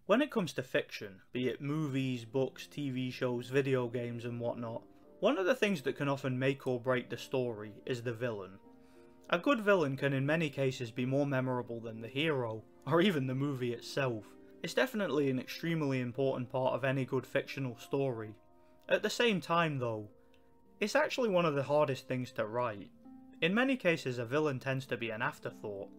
When it comes to fiction, be it movies, books, TV shows, video games and whatnot, one of the things that can often make or break the story is the villain. A good villain can in many cases be more memorable than the hero, or even the movie itself. It's definitely an extremely important part of any good fictional story. At the same time though, it's actually one of the hardest things to write. In many cases a villain tends to be an afterthought,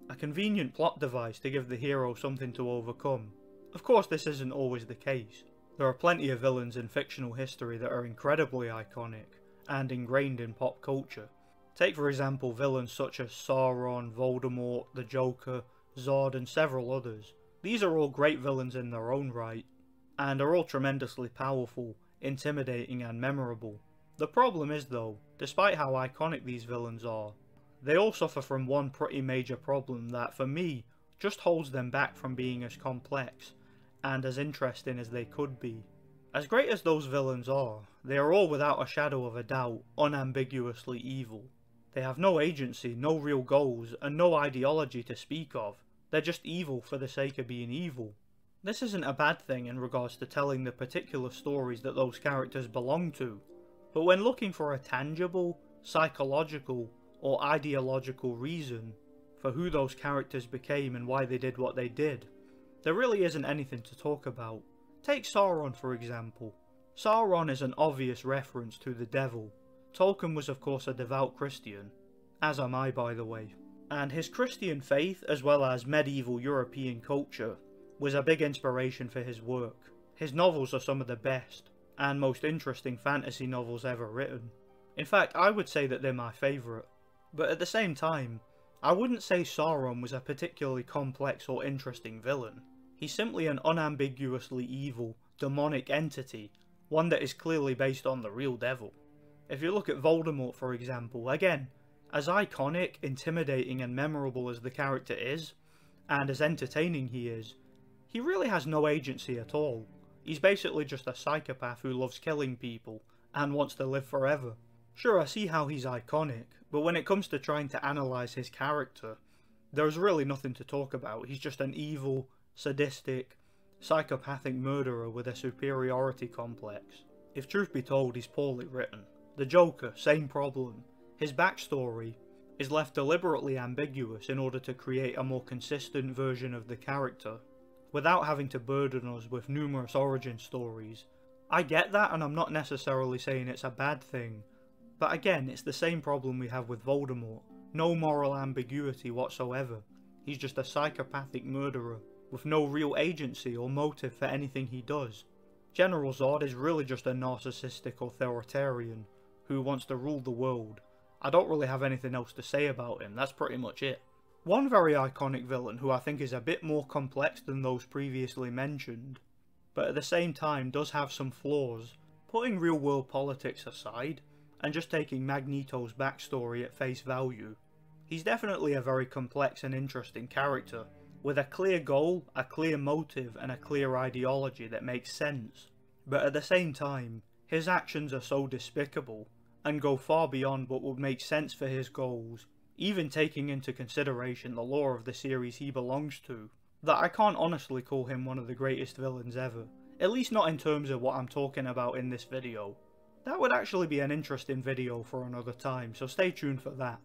a convenient plot device to give the hero something to overcome. Of course this isn't always the case. There are plenty of villains in fictional history that are incredibly iconic and ingrained in pop culture. Take for example villains such as Sauron, Voldemort, the Joker, Zod and several others. These are all great villains in their own right, and are all tremendously powerful, intimidating and memorable. The problem is though, despite how iconic these villains are, they all suffer from one pretty major problem that for me just holds them back from being as complex and as interesting as they could be. As great as those villains are, they are all without a shadow of a doubt unambiguously evil. They have no agency, no real goals, and no ideology to speak of. They're just evil for the sake of being evil. This isn't a bad thing in regards to telling the particular stories that those characters belong to, but when looking for a tangible, psychological, or ideological reason for who those characters became and why they did what they did, there really isn't anything to talk about. Take Sauron for example. Sauron is an obvious reference to the devil. Tolkien was of course a devout Christian, as am I by the way, and his Christian faith as well as medieval European culture was a big inspiration for his work. His novels are some of the best and most interesting fantasy novels ever written. In fact, I would say that they're my favourite. But at the same time, I wouldn't say Sauron was a particularly complex or interesting villain. He's simply an unambiguously evil, demonic entity, one that is clearly based on the real devil. If you look at Voldemort for example, again, as iconic, intimidating and memorable as the character is, and as entertaining he is, he really has no agency at all. He's basically just a psychopath who loves killing people and wants to live forever. Sure, I see how he's iconic, but when it comes to trying to analyse his character, there's really nothing to talk about. He's just an evil, sadistic, psychopathic murderer with a superiority complex. If truth be told, he's poorly written. The Joker, same problem. His backstory is left deliberately ambiguous in order to create a more consistent version of the character, without having to burden us with numerous origin stories. I get that, and I'm not necessarily saying it's a bad thing, but again, it's the same problem we have with Voldemort. No moral ambiguity whatsoever. He's just a psychopathic murderer, with no real agency or motive for anything he does. General Zod is really just a narcissistic authoritarian, who wants to rule the world. I don't really have anything else to say about him, that's pretty much it. One very iconic villain who I think is a bit more complex than those previously mentioned, but at the same time does have some flaws, putting real world politics aside, and just taking Magneto's backstory at face value. He's definitely a very complex and interesting character, with a clear goal, a clear motive and a clear ideology that makes sense. But at the same time, his actions are so despicable, and go far beyond what would make sense for his goals, even taking into consideration the lore of the series he belongs to, that I can't honestly call him one of the greatest villains ever, at least not in terms of what I'm talking about in this video. That would actually be an interesting video for another time, so stay tuned for that.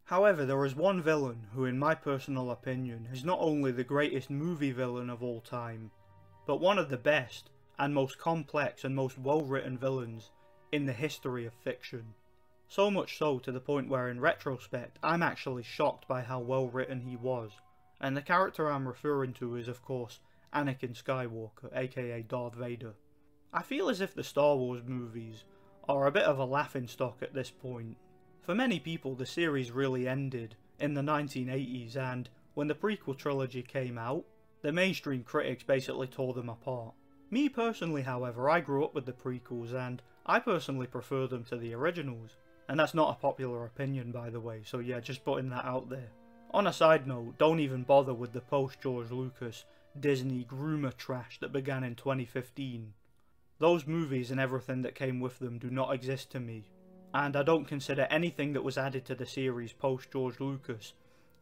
However, there is one villain who in my personal opinion is not only the greatest movie villain of all time, but one of the best and most complex and most well written villains in the history of fiction. So much so to the point where in retrospect I'm actually shocked by how well written he was, and the character I'm referring to is of course Anakin Skywalker, aka Darth Vader. I feel as if the Star Wars movies are a bit of a laughingstock at this point. For many people the series really ended in the 1980s, and when the prequel trilogy came out, the mainstream critics basically tore them apart. Me personally however, I grew up with the prequels and I personally prefer them to the originals. And that's not a popular opinion by the way, so yeah, just putting that out there. On a side note, don't even bother with the post-George Lucas Disney groomer trash that began in 2015. Those movies and everything that came with them do not exist to me, and I don't consider anything that was added to the series post-George Lucas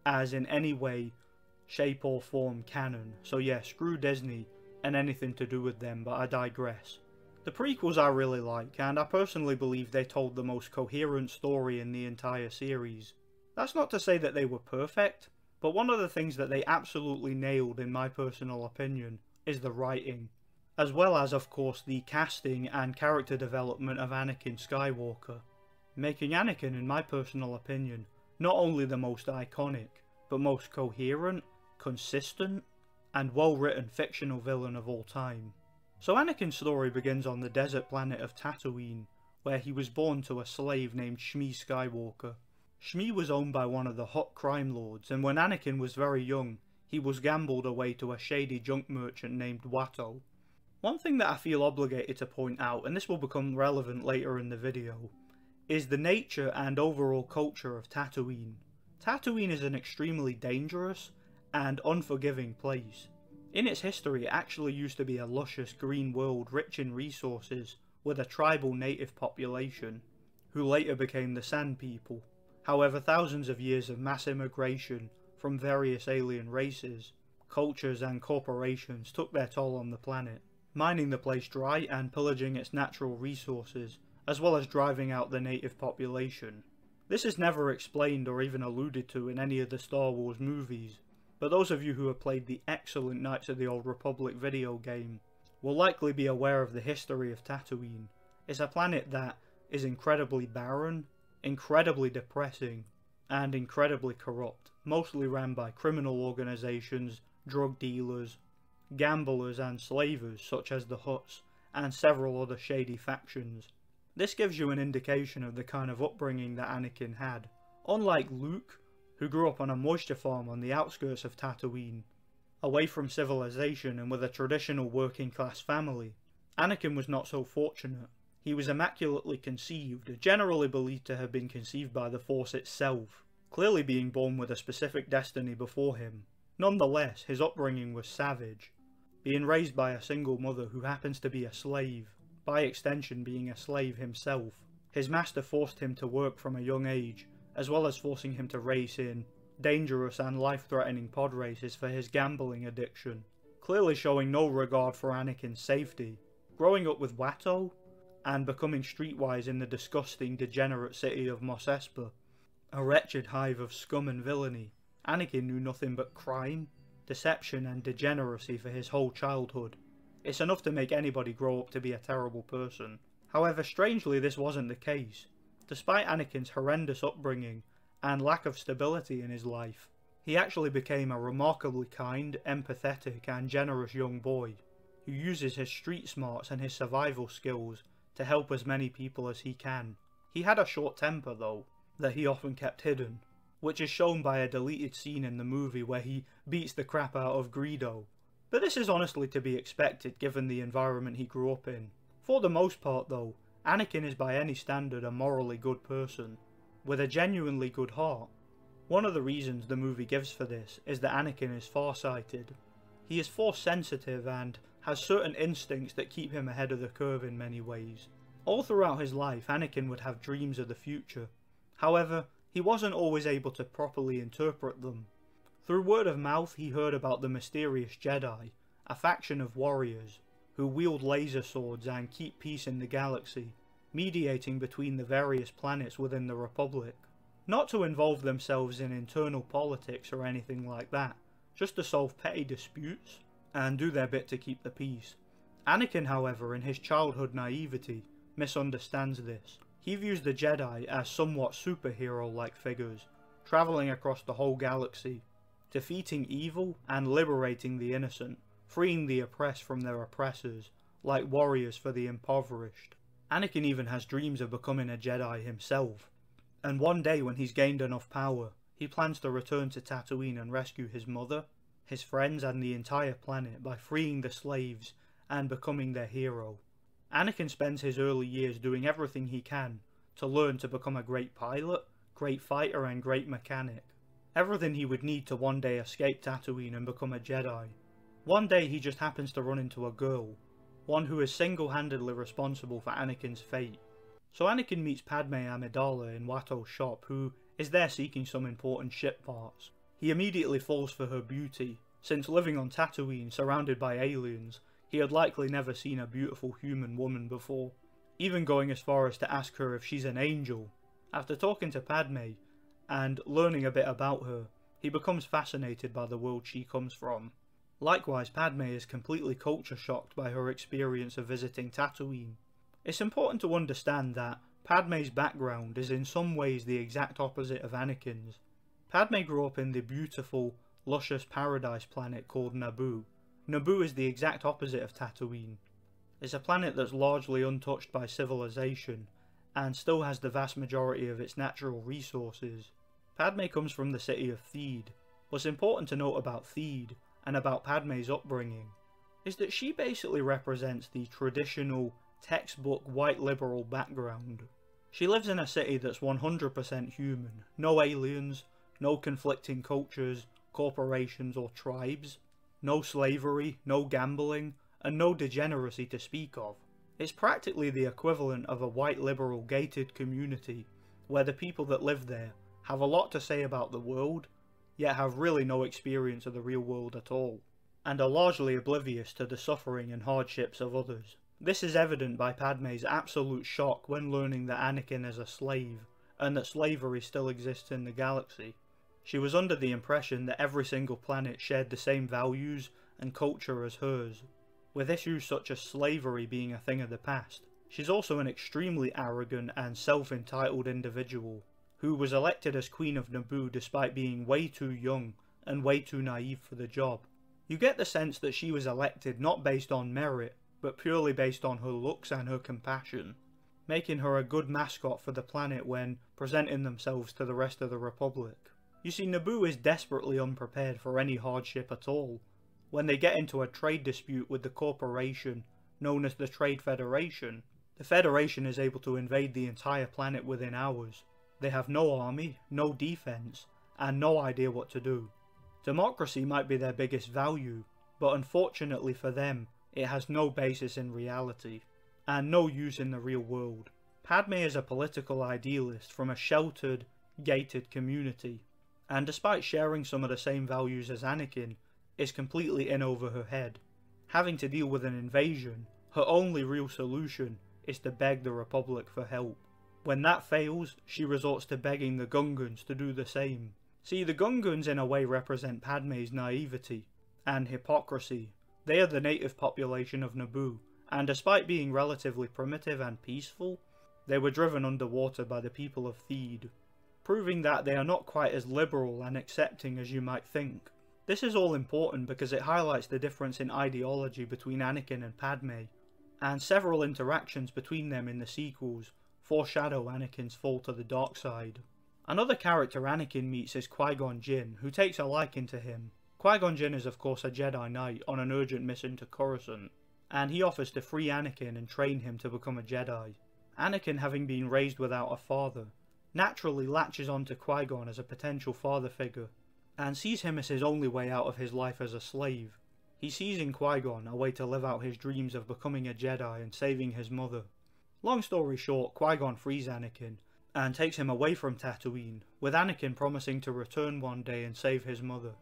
as in any way, shape or form canon. So yeah, screw Disney, and anything to do with them, but I digress. The prequels I really like, and I personally believe they told the most coherent story in the entire series. That's not to say that they were perfect, but one of the things that they absolutely nailed in my personal opinion is the writing, as well as of course the casting and character development of Anakin Skywalker, making Anakin, in my personal opinion, not only the most iconic, but most coherent, consistent, and well-written fictional villain of all time. So Anakin's story begins on the desert planet of Tatooine, where he was born to a slave named Shmi Skywalker. Shmi was owned by one of the hot crime lords, and when Anakin was very young, he was gambled away to a shady junk merchant named Watto. One thing that I feel obligated to point out, and this will become relevant later in the video, is the nature and overall culture of Tatooine. Tatooine is an extremely dangerous and unforgiving place. In its history, it actually used to be a luscious green world rich in resources with a tribal native population, who later became the Sand People. However, thousands of years of mass immigration from various alien races, cultures and corporations took their toll on the planet, mining the place dry and pillaging its natural resources, as well as driving out the native population. This is never explained or even alluded to in any of the Star Wars movies, but those of you who have played the excellent Knights of the Old Republic video game will likely be aware of the history of Tatooine. It's a planet that is incredibly barren, incredibly depressing, and incredibly corrupt, mostly ran by criminal organizations, drug dealers, gamblers and slavers such as the Hutts, and several other shady factions. This gives you an indication of the kind of upbringing that Anakin had. Unlike Luke, who grew up on a moisture farm on the outskirts of Tatooine, away from civilization and with a traditional working class family, Anakin was not so fortunate. He was immaculately conceived, generally believed to have been conceived by the Force itself, clearly being born with a specific destiny before him. Nonetheless, his upbringing was savage, being raised by a single mother who happens to be a slave, by extension being a slave himself. His master forced him to work from a young age, as well as forcing him to race in dangerous and life-threatening pod races for his gambling addiction, clearly showing no regard for Anakin's safety. Growing up with Watto, and becoming streetwise in the disgusting, degenerate city of Mos Espa, a wretched hive of scum and villainy, Anakin knew nothing but crime, deception and degeneracy for his whole childhood. It's enough to make anybody grow up to be a terrible person. However, strangely this wasn't the case. Despite Anakin's horrendous upbringing and lack of stability in his life, he actually became a remarkably kind, empathetic and generous young boy, who uses his street smarts and his survival skills to help as many people as he can. He had a short temper though, that he often kept hidden, which is shown by a deleted scene in the movie where he beats the crap out of Greedo. But this is honestly to be expected given the environment he grew up in. For the most part though, Anakin is by any standard a morally good person, with a genuinely good heart. One of the reasons the movie gives for this is that Anakin is farsighted. He is force sensitive and has certain instincts that keep him ahead of the curve in many ways. All throughout his life, Anakin would have dreams of the future. However, he wasn't always able to properly interpret them. Through word of mouth, he heard about the mysterious Jedi, a faction of warriors who wield laser swords and keep peace in the galaxy, mediating between the various planets within the Republic. Not to involve themselves in internal politics or anything like that, just to solve petty disputes and do their bit to keep the peace. Anakin, however, in his childhood naivety, misunderstands this. He views the Jedi as somewhat superhero-like figures, travelling across the whole galaxy, defeating evil and liberating the innocent, freeing the oppressed from their oppressors, like warriors for the impoverished. Anakin even has dreams of becoming a Jedi himself, and one day when he's gained enough power, he plans to return to Tatooine and rescue his mother, his friends and the entire planet by freeing the slaves and becoming their hero. Anakin spends his early years doing everything he can to learn to become a great pilot, great fighter and great mechanic. Everything he would need to one day escape Tatooine and become a Jedi. One day he just happens to run into a girl, one who is single-handedly responsible for Anakin's fate. So Anakin meets Padme Amidala in Watto's shop, who is there seeking some important ship parts. He immediately falls for her beauty, since living on Tatooine surrounded by aliens He had likely never seen a beautiful human woman before, even going as far as to ask her if she's an angel. After talking to Padme and learning a bit about her, he becomes fascinated by the world she comes from. Likewise, Padme is completely culture shocked by her experience of visiting Tatooine. It's important to understand that Padme's background is in some ways the exact opposite of Anakin's. Padme grew up in the beautiful, luscious paradise planet called Naboo. Naboo is the exact opposite of Tatooine. It's a planet that's largely untouched by civilization, and still has the vast majority of its natural resources. Padme comes from the city of Theed. What's important to note about Theed, and about Padme's upbringing, is that she basically represents the traditional, textbook white liberal background. She lives in a city that's 100% human, no aliens, no conflicting cultures, corporations or tribes, no slavery, no gambling, and no degeneracy to speak of. It's practically the equivalent of a white liberal gated community, where the people that live there have a lot to say about the world, yet have really no experience of the real world at all, and are largely oblivious to the suffering and hardships of others. This is evident by Padme's absolute shock when learning that Anakin is a slave, and that slavery still exists in the galaxy. She was under the impression that every single planet shared the same values and culture as hers, with issues such as slavery being a thing of the past. She's also an extremely arrogant and self-entitled individual, who was elected as Queen of Naboo despite being way too young and way too naive for the job. You get the sense that she was elected not based on merit, but purely based on her looks and her compassion, making her a good mascot for the planet when presenting themselves to the rest of the Republic. You see, Naboo is desperately unprepared for any hardship at all. When they get into a trade dispute with the corporation known as the Trade Federation, the Federation is able to invade the entire planet within hours. They have no army, no defense, and no idea what to do. Democracy might be their biggest value, but unfortunately for them, it has no basis in reality, and no use in the real world. Padme is a political idealist from a sheltered, gated community, and despite sharing some of the same values as Anakin, is completely in over her head. Having to deal with an invasion, her only real solution is to beg the Republic for help. When that fails, she resorts to begging the Gungans to do the same. See, the Gungans in a way represent Padme's naivety and hypocrisy. They are the native population of Naboo, and despite being relatively primitive and peaceful, they were driven underwater by the people of Theed, proving that they are not quite as liberal and accepting as you might think. This is all important because it highlights the difference in ideology between Anakin and Padme, and several interactions between them in the sequels foreshadow Anakin's fall to the dark side. Another character Anakin meets is Qui Gon Jinn, who takes a liking to him. Qui Gon Jinn is of course a Jedi Knight on an urgent mission to Coruscant, and he offers to free Anakin and train him to become a Jedi. Anakin, having been raised without a father, naturally latches onto Qui Gon as a potential father figure, and sees him as his only way out of his life as a slave. He sees in Qui Gon a way to live out his dreams of becoming a Jedi and saving his mother. Long story short, Qui Gon frees Anakin and takes him away from Tatooine, with Anakin promising to return one day and save his mother,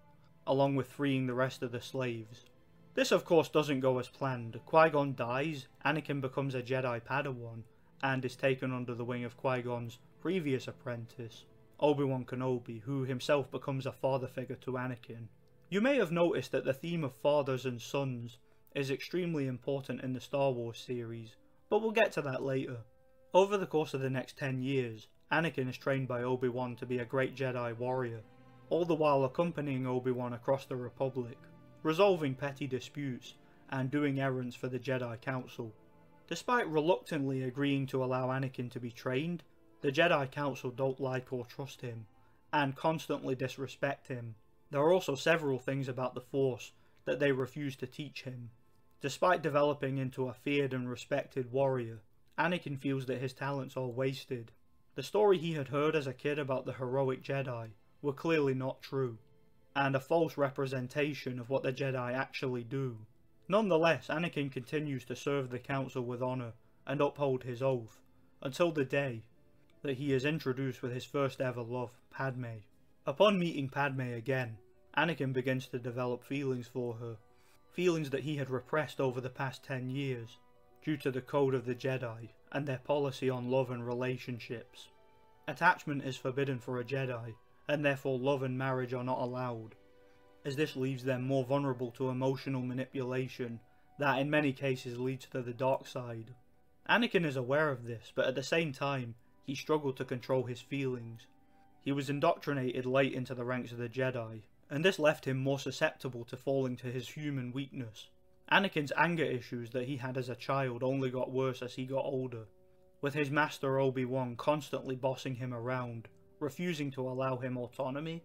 along with freeing the rest of the slaves. This of course doesn't go as planned. Qui Gon dies, Anakin becomes a Jedi Padawan, and is taken under the wing of Qui Gon's previous apprentice, Obi-Wan Kenobi, who himself becomes a father figure to Anakin. You may have noticed that the theme of fathers and sons is extremely important in the Star Wars series, but we'll get to that later. Over the course of the next 10 years, Anakin is trained by Obi-Wan to be a great Jedi warrior, all the while accompanying Obi-Wan across the Republic, resolving petty disputes, and doing errands for the Jedi Council. Despite reluctantly agreeing to allow Anakin to be trained, the Jedi Council don't like or trust him, and constantly disrespect him. There are also several things about the Force that they refuse to teach him. Despite developing into a feared and respected warrior, Anakin feels that his talents are wasted. The story he had heard as a kid about the heroic Jedi were clearly not true, and a false representation of what the Jedi actually do. Nonetheless, Anakin continues to serve the Council with honour and uphold his oath, until the day that he is introduced with his first ever love, Padme. Upon meeting Padme again, Anakin begins to develop feelings for her. feelings that he had repressed over the past 10 years, due to the code of the Jedi and their policy on love and relationships. Attachment is forbidden for a Jedi, and therefore love and marriage are not allowed, as this leaves them more vulnerable to emotional manipulation that in many cases leads to the dark side. Anakin is aware of this, but at the same time, he struggled to control his feelings. He was indoctrinated late into the ranks of the Jedi, and this left him more susceptible to falling to his human weakness. Anakin's anger issues that he had as a child only got worse as he got older, with his master Obi-Wan constantly bossing him around, refusing to allow him autonomy,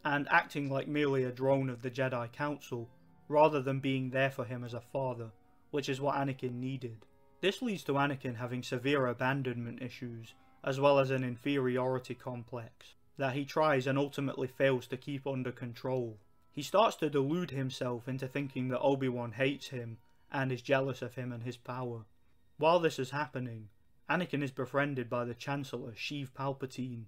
and acting like merely a drone of the Jedi Council, rather than being there for him as a father, which is what Anakin needed. This leads to Anakin having severe abandonment issues, as well as an inferiority complex, that he tries and ultimately fails to keep under control. He starts to delude himself into thinking that Obi-Wan hates him, and is jealous of him and his power. While this is happening, Anakin is befriended by the Chancellor Sheev Palpatine,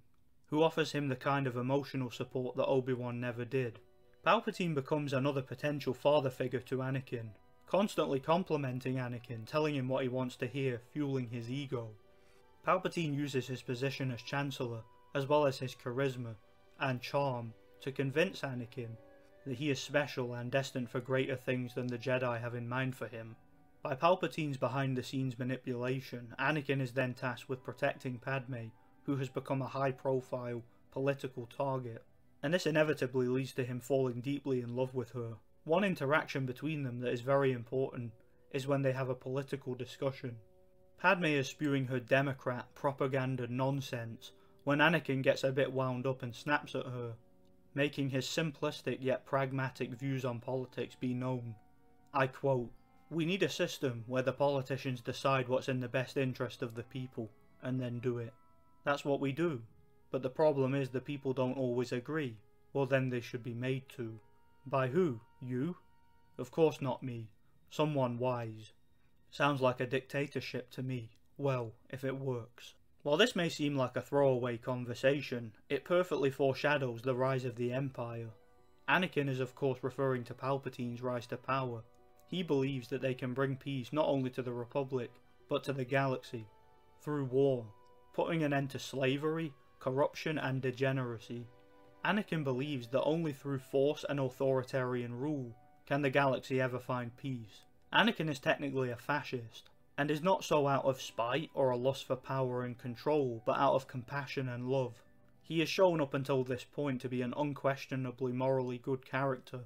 who offers him the kind of emotional support that Obi-Wan never did. Palpatine becomes another potential father figure to Anakin, constantly complimenting Anakin, telling him what he wants to hear, fueling his ego. Palpatine uses his position as Chancellor, as well as his charisma and charm, to convince Anakin that he is special and destined for greater things than the Jedi have in mind for him. By Palpatine's behind-the-scenes manipulation, Anakin is then tasked with protecting Padme, who has become a high-profile, political target, and this inevitably leads to him falling deeply in love with her. One interaction between them that is very important is when they have a political discussion. Padme is spewing her Democrat propaganda nonsense when Anakin gets a bit wound up and snaps at her, making his simplistic yet pragmatic views on politics be known. I quote, "We need a system where the politicians decide what's in the best interest of the people, and then do it. That's what we do. But the problem is the people don't always agree. Well then they should be made to. By who? You? Of course not me. Someone wise." Sounds like a dictatorship to me. Well, if it works. While this may seem like a throwaway conversation, it perfectly foreshadows the rise of the Empire. Anakin is of course referring to Palpatine's rise to power. He believes that they can bring peace not only to the Republic, but to the galaxy, through war, putting an end to slavery, corruption and degeneracy. Anakin believes that only through force and authoritarian rule can the galaxy ever find peace. Anakin is technically a fascist, and is not so out of spite or a lust for power and control, but out of compassion and love. He is shown up until this point to be an unquestionably morally good character,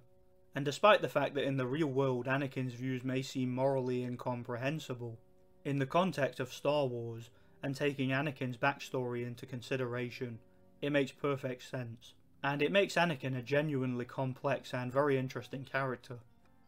and despite the fact that in the real world Anakin's views may seem morally incomprehensible, in the context of Star Wars, and taking Anakin's backstory into consideration, it makes perfect sense, and it makes Anakin a genuinely complex and very interesting character.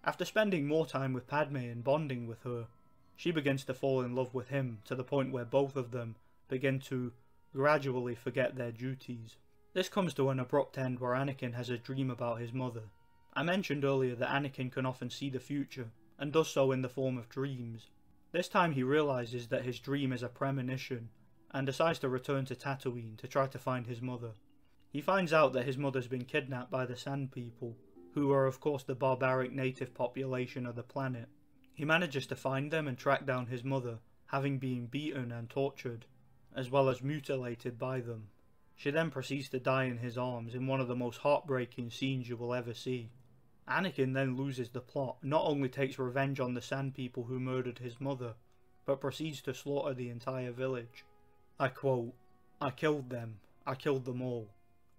After spending more time with Padme and bonding with her, she begins to fall in love with him to the point where both of them begin to gradually forget their duties. This comes to an abrupt end where Anakin has a dream about his mother. I mentioned earlier that Anakin can often see the future, and does so in the form of dreams. This time he realises that his dream is a premonition, and decides to return to Tatooine to try to find his mother. He finds out that his mother's been kidnapped by the Sand People, who are of course the barbaric native population of the planet. He manages to find them and track down his mother, having been beaten and tortured, as well as mutilated by them. She then proceeds to die in his arms in one of the most heartbreaking scenes you will ever see. Anakin then loses the plot, not only takes revenge on the Sand People who murdered his mother, but proceeds to slaughter the entire village. I quote, "I killed them all.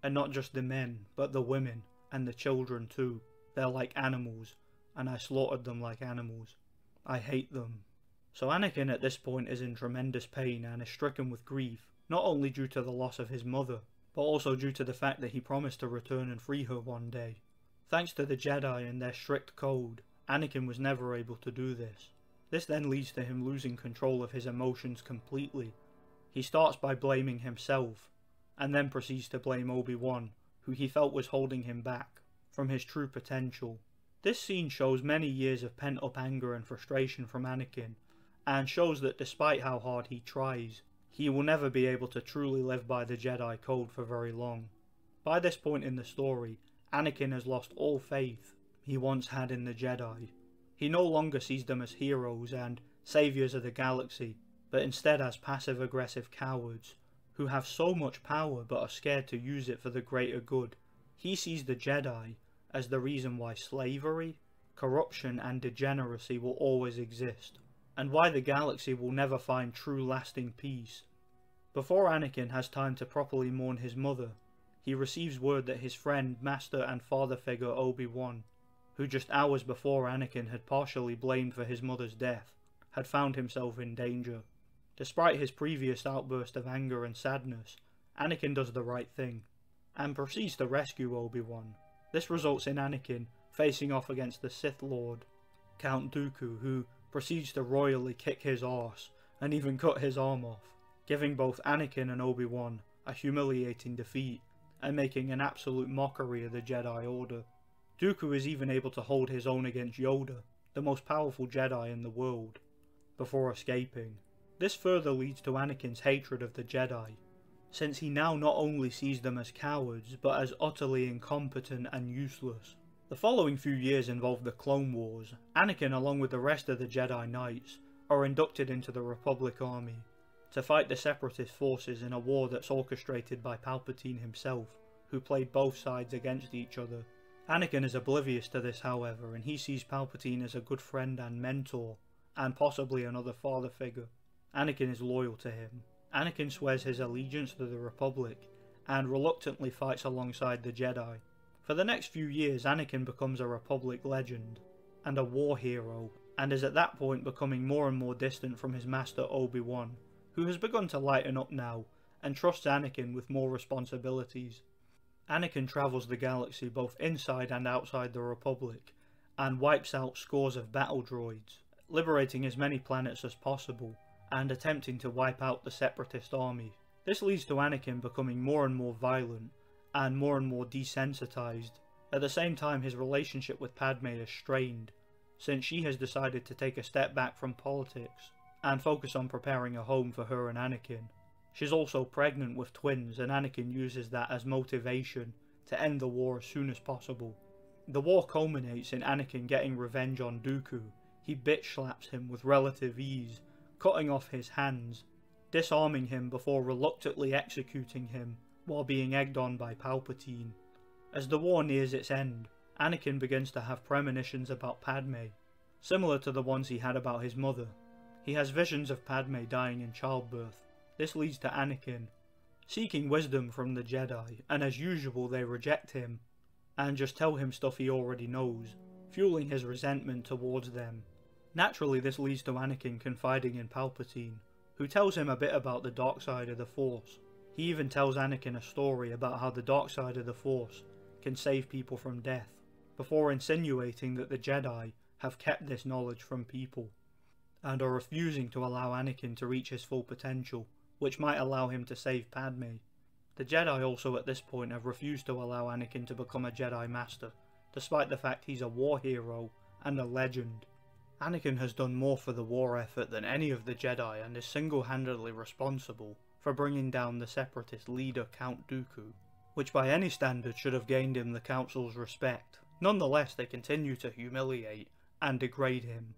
And not just the men, but the women, and the children too. They're like animals, and I slaughtered them like animals. I hate them." So Anakin at this point is in tremendous pain and is stricken with grief, not only due to the loss of his mother, but also due to the fact that he promised to return and free her one day. Thanks to the Jedi and their strict code, Anakin was never able to do this. This then leads to him losing control of his emotions completely. He starts by blaming himself, and then proceeds to blame Obi-Wan, who he felt was holding him back from his true potential. This scene shows many years of pent-up anger and frustration from Anakin, and shows that despite how hard he tries, he will never be able to truly live by the Jedi code for very long. By this point in the story, Anakin has lost all faith he once had in the Jedi, He no longer sees them as heroes and saviours of the galaxy, but instead as passive-aggressive cowards who have so much power but are scared to use it for the greater good. He sees the Jedi as the reason why slavery, corruption and degeneracy will always exist, and why the galaxy will never find true lasting peace. Before Anakin has time to properly mourn his mother, he receives word that his friend, master and father figure Obi-Wan, who just hours before Anakin had partially blamed for his mother's death, had found himself in danger. Despite his previous outburst of anger and sadness, Anakin does the right thing, and proceeds to rescue Obi-Wan. This results in Anakin facing off against the Sith Lord, Count Dooku, who proceeds to royally kick his arse and even cut his arm off, giving both Anakin and Obi-Wan a humiliating defeat and making an absolute mockery of the Jedi Order. Dooku is even able to hold his own against Yoda, the most powerful Jedi in the world, before escaping. This further leads to Anakin's hatred of the Jedi, since he now not only sees them as cowards, but as utterly incompetent and useless. The following few years involve the Clone Wars. Anakin, along with the rest of the Jedi Knights, are inducted into the Republic Army to fight the Separatist forces in a war that's orchestrated by Palpatine himself, who played both sides against each other. Anakin is oblivious to this, however, and he sees Palpatine as a good friend and mentor, and possibly another father figure. Anakin is loyal to him. Anakin swears his allegiance to the Republic, and reluctantly fights alongside the Jedi. For the next few years, Anakin becomes a Republic legend, and a war hero, and is at that point becoming more and more distant from his master Obi-Wan, who has begun to lighten up now, and trusts Anakin with more responsibilities. Anakin travels the galaxy both inside and outside the Republic, and wipes out scores of battle droids, liberating as many planets as possible, and attempting to wipe out the Separatist army. This leads to Anakin becoming more and more violent, and more desensitized. At the same time, his relationship with Padme is strained, since she has decided to take a step back from politics, and focus on preparing a home for her and Anakin. She's also pregnant with twins, and Anakin uses that as motivation to end the war as soon as possible. The war culminates in Anakin getting revenge on Dooku. He bitch slaps him with relative ease, cutting off his hands, disarming him before reluctantly executing him while being egged on by Palpatine. As the war nears its end, Anakin begins to have premonitions about Padme, similar to the ones he had about his mother. He has visions of Padme dying in childbirth. This leads to Anakin seeking wisdom from the Jedi, and as usual they reject him and just tell him stuff he already knows, fueling his resentment towards them. Naturally, this leads to Anakin confiding in Palpatine, who tells him a bit about the dark side of the Force. He even tells Anakin a story about how the dark side of the Force can save people from death, before insinuating that the Jedi have kept this knowledge from people, and are refusing to allow Anakin to reach his full potential, which might allow him to save Padme. The Jedi also at this point have refused to allow Anakin to become a Jedi Master, despite the fact he's a war hero and a legend. Anakin has done more for the war effort than any of the Jedi, and is single-handedly responsible for bringing down the Separatist leader Count Dooku, which by any standard should have gained him the Council's respect. Nonetheless, they continue to humiliate and degrade him.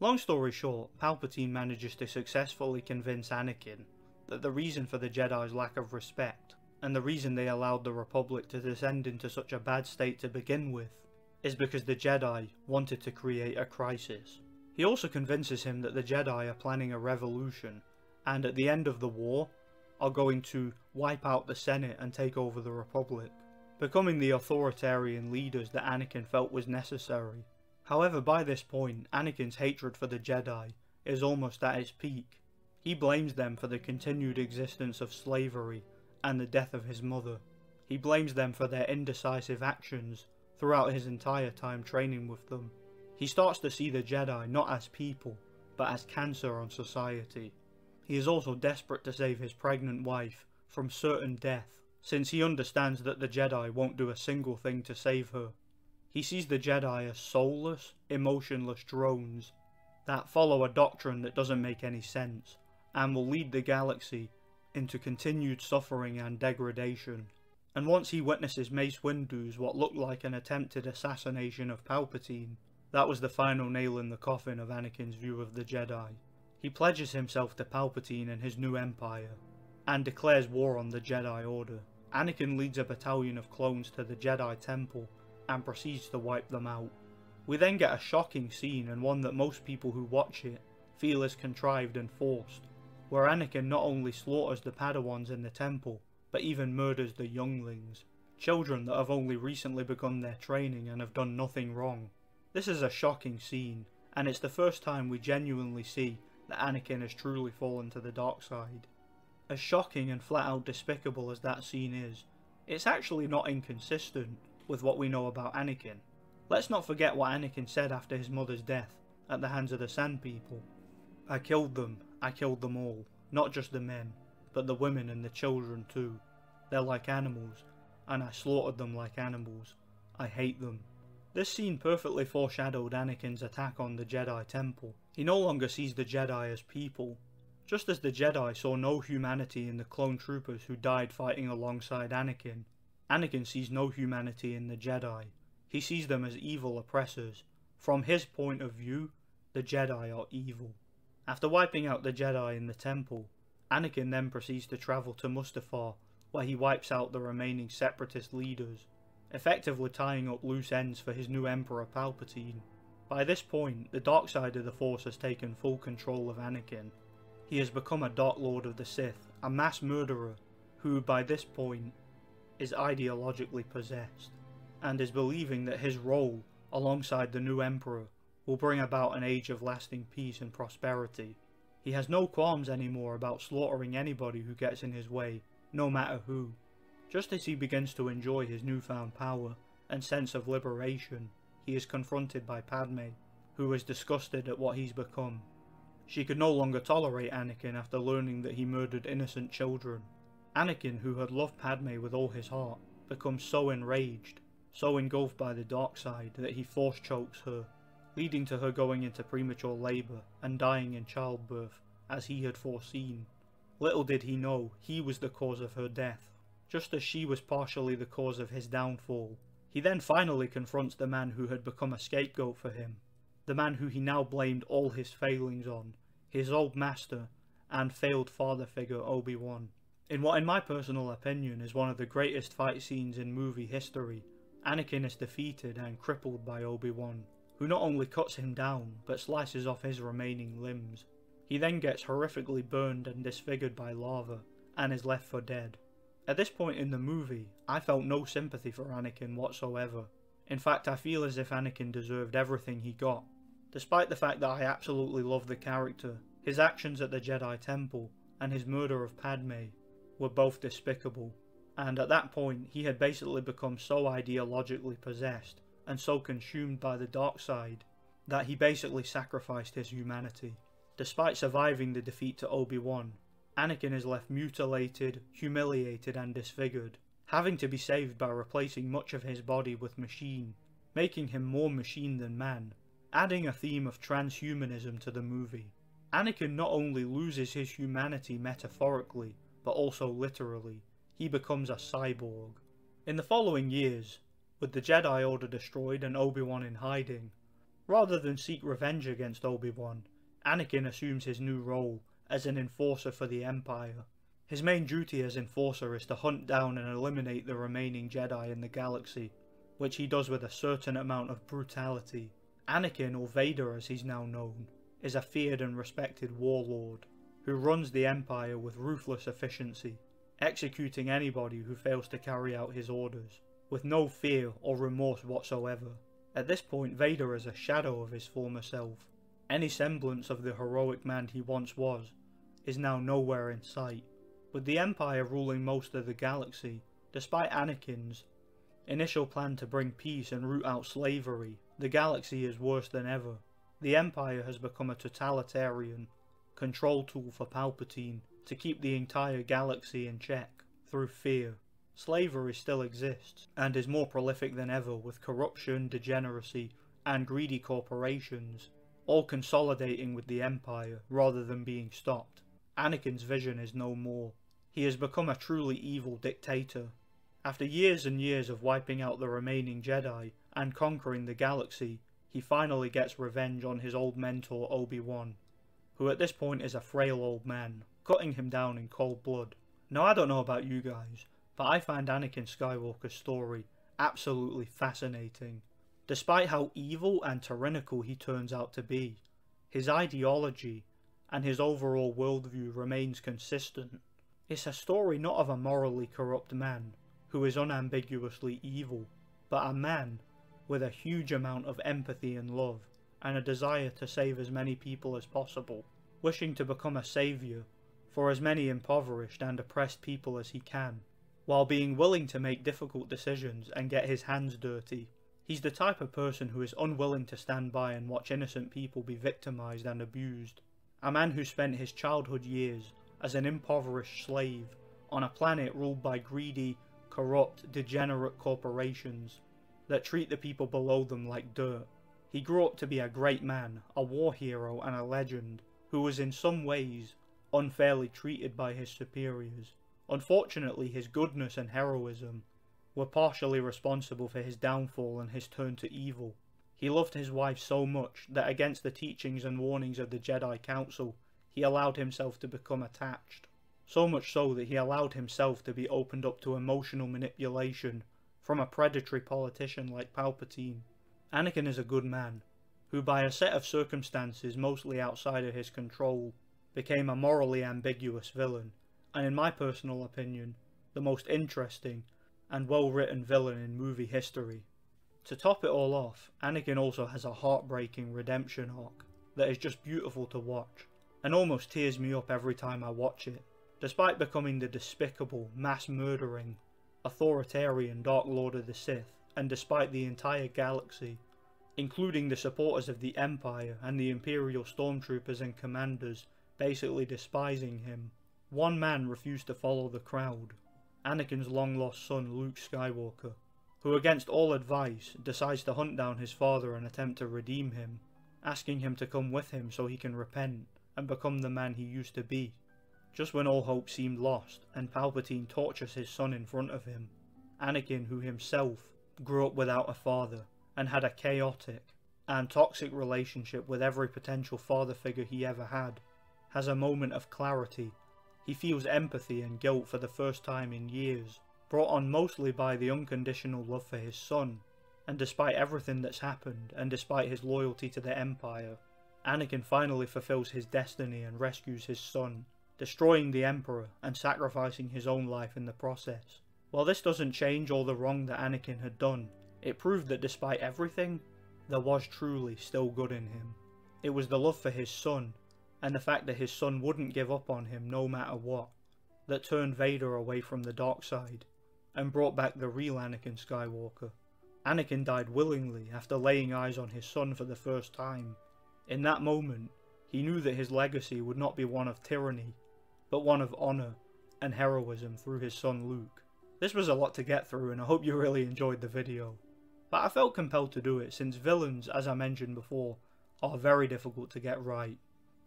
Long story short, Palpatine manages to successfully convince Anakin that the reason for the Jedi's lack of respect, and the reason they allowed the Republic to descend into such a bad state to begin with, is because the Jedi wanted to create a crisis. He also convinces him that the Jedi are planning a revolution, and at the end of the war, are going to wipe out the Senate and take over the Republic, becoming the authoritarian leaders that Anakin felt was necessary. However, by this point, Anakin's hatred for the Jedi is almost at its peak. He blames them for the continued existence of slavery and the death of his mother. He blames them for their indecisive actions throughout his entire time training with them. He starts to see the Jedi not as people, but as cancer on society. He is also desperate to save his pregnant wife from certain death, since he understands that the Jedi won't do a single thing to save her. He sees the Jedi as soulless, emotionless drones that follow a doctrine that doesn't make any sense, and will lead the galaxy into continued suffering and degradation. And once he witnesses Mace Windu's what looked like an attempted assassination of Palpatine, That was the final nail in the coffin of Anakin's view of the Jedi. He pledges himself to Palpatine and his new empire, and declares war on the Jedi Order. Anakin leads a battalion of clones to the Jedi Temple and proceeds to wipe them out. We then get a shocking scene, and one that most people who watch it feel is contrived and forced, where Anakin not only slaughters the Padawans in the temple, but even murders the younglings, children that have only recently begun their training and have done nothing wrong. This is a shocking scene, and it's the first time we genuinely see that Anakin has truly fallen to the dark side. As shocking and flat out despicable as that scene is, it's actually not inconsistent with what we know about Anakin. Let's not forget what Anakin said after his mother's death at the hands of the Sand People. I killed them all, not just the men, but the women and the children too. They're like animals, and I slaughtered them like animals. I hate them. This scene perfectly foreshadowed Anakin's attack on the Jedi Temple. He no longer sees the Jedi as people. Just as the Jedi saw no humanity in the clone troopers who died fighting alongside Anakin, Anakin sees no humanity in the Jedi. He sees them as evil oppressors. From his point of view, the Jedi are evil. After wiping out the Jedi in the temple, Anakin then proceeds to travel to Mustafar, where he wipes out the remaining separatist leaders, effectively tying up loose ends for his new Emperor Palpatine. By this point, the dark side of the Force has taken full control of Anakin. He has become a Dark Lord of the Sith, a mass murderer who, by this point, is ideologically possessed, and is believing that his role, alongside the new Emperor, will bring about an age of lasting peace and prosperity. He has no qualms anymore about slaughtering anybody who gets in his way, no matter who. Just as he begins to enjoy his newfound power and sense of liberation, he is confronted by Padme, who is disgusted at what he's become. She could no longer tolerate Anakin after learning that he murdered innocent children. Anakin, who had loved Padme with all his heart, becomes so enraged, so engulfed by the dark side that he force chokes her, leading to her going into premature labour and dying in childbirth, as he had foreseen. Little did he know he was the cause of her death, just as she was partially the cause of his downfall. He then finally confronts the man who had become a scapegoat for him, the man who he now blamed all his failings on, his old master and failed father figure Obi-Wan. In what in my personal opinion is one of the greatest fight scenes in movie history, Anakin is defeated and crippled by Obi-Wan, who not only cuts him down, but slices off his remaining limbs. He then gets horrifically burned and disfigured by lava, and is left for dead. At this point in the movie, I felt no sympathy for Anakin whatsoever. In fact, I feel as if Anakin deserved everything he got. Despite the fact that I absolutely love the character, his actions at the Jedi Temple and his murder of Padme were both despicable, and at that point he had basically become so ideologically possessed and so consumed by the dark side that he basically sacrificed his humanity. Despite surviving the defeat to Obi-Wan, Anakin is left mutilated, humiliated and disfigured, having to be saved by replacing much of his body with machine, making him more machine than man, adding a theme of transhumanism to the movie. Anakin not only loses his humanity metaphorically, but also literally. He becomes a cyborg. In the following years, with the Jedi Order destroyed and Obi-Wan in hiding, rather than seek revenge against Obi-Wan, Anakin assumes his new role as an enforcer for the Empire. His main duty as enforcer is to hunt down and eliminate the remaining Jedi in the galaxy, which he does with a certain amount of brutality. Anakin, or Vader as he's now known, is a feared and respected warlord, who runs the Empire with ruthless efficiency, executing anybody who fails to carry out his orders, with no fear or remorse whatsoever. At this point, Vader is a shadow of his former self. Any semblance of the heroic man he once was is now nowhere in sight. With the Empire ruling most of the galaxy, despite Anakin's initial plan to bring peace and root out slavery, the galaxy is worse than ever. The Empire has become a totalitarian control tool for Palpatine to keep the entire galaxy in check through fear. Slavery still exists and is more prolific than ever, with corruption, degeneracy and greedy corporations all consolidating with the Empire rather than being stopped. Anakin's vision is no more. He has become a truly evil dictator. After years and years of wiping out the remaining Jedi and conquering the galaxy, he finally gets revenge on his old mentor Obi-Wan, who at this point is a frail old man, cutting him down in cold blood. Now I don't know about you guys, but I find Anakin Skywalker's story absolutely fascinating. Despite how evil and tyrannical he turns out to be, his ideology and his overall worldview remains consistent. It's a story not of a morally corrupt man who is unambiguously evil, but a man with a huge amount of empathy and love, and a desire to save as many people as possible, wishing to become a saviour for as many impoverished and oppressed people as he can, while being willing to make difficult decisions and get his hands dirty. He's the type of person who is unwilling to stand by and watch innocent people be victimised and abused. A man who spent his childhood years as an impoverished slave on a planet ruled by greedy, corrupt, degenerate corporations that treat the people below them like dirt. He grew up to be a great man, a war hero and a legend, who was in some ways unfairly treated by his superiors. Unfortunately, his goodness and heroism were partially responsible for his downfall and his turn to evil. He loved his wife so much that against the teachings and warnings of the Jedi Council, he allowed himself to become attached. So much so that he allowed himself to be opened up to emotional manipulation from a predatory politician like Palpatine. Anakin is a good man, who by a set of circumstances mostly outside of his control, became a morally ambiguous villain, and in my personal opinion, the most interesting and well-written villain in movie history. To top it all off, Anakin also has a heartbreaking redemption arc that is just beautiful to watch, and almost tears me up every time I watch it. Despite becoming the despicable, mass-murdering, authoritarian Dark Lord of the Sith, and despite the entire galaxy, including the supporters of the Empire and the Imperial stormtroopers and commanders, basically despising him, one man refused to follow the crowd, Anakin's long-lost son Luke Skywalker, who against all advice decides to hunt down his father and attempt to redeem him, asking him to come with him so he can repent and become the man he used to be. Just when all hope seemed lost and Palpatine tortures his son in front of him, Anakin, who himself grew up without a father and had a chaotic and toxic relationship with every potential father figure he ever had, has a moment of clarity. He feels empathy and guilt for the first time in years, brought on mostly by the unconditional love for his son, and despite everything that's happened and despite his loyalty to the Empire, Anakin finally fulfills his destiny and rescues his son, destroying the Emperor and sacrificing his own life in the process. While this doesn't change all the wrong that Anakin had done, it proved that despite everything, there was truly still good in him. It was the love for his son, and the fact that his son wouldn't give up on him no matter what, that turned Vader away from the dark side, and brought back the real Anakin Skywalker. Anakin died willingly after laying eyes on his son for the first time. In that moment, he knew that his legacy would not be one of tyranny, but one of honour and heroism through his son Luke. This was a lot to get through, and I hope you really enjoyed the video. But I felt compelled to do it since villains, as I mentioned before, are very difficult to get right.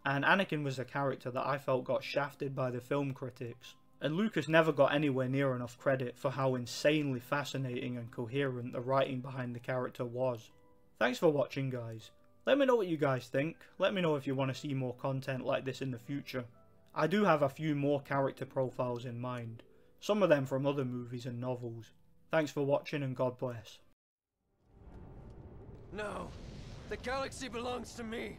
And Anakin was a character that I felt got shafted by the film critics, and Lucas never got anywhere near enough credit for how insanely fascinating and coherent the writing behind the character was. Thanks for watching, guys. Let me know what you guys think. Let me know if you want to see more content like this in the future. I do have a few more character profiles in mind, some of them from other movies and novels. Thanks for watching and God bless. No, the galaxy belongs to me.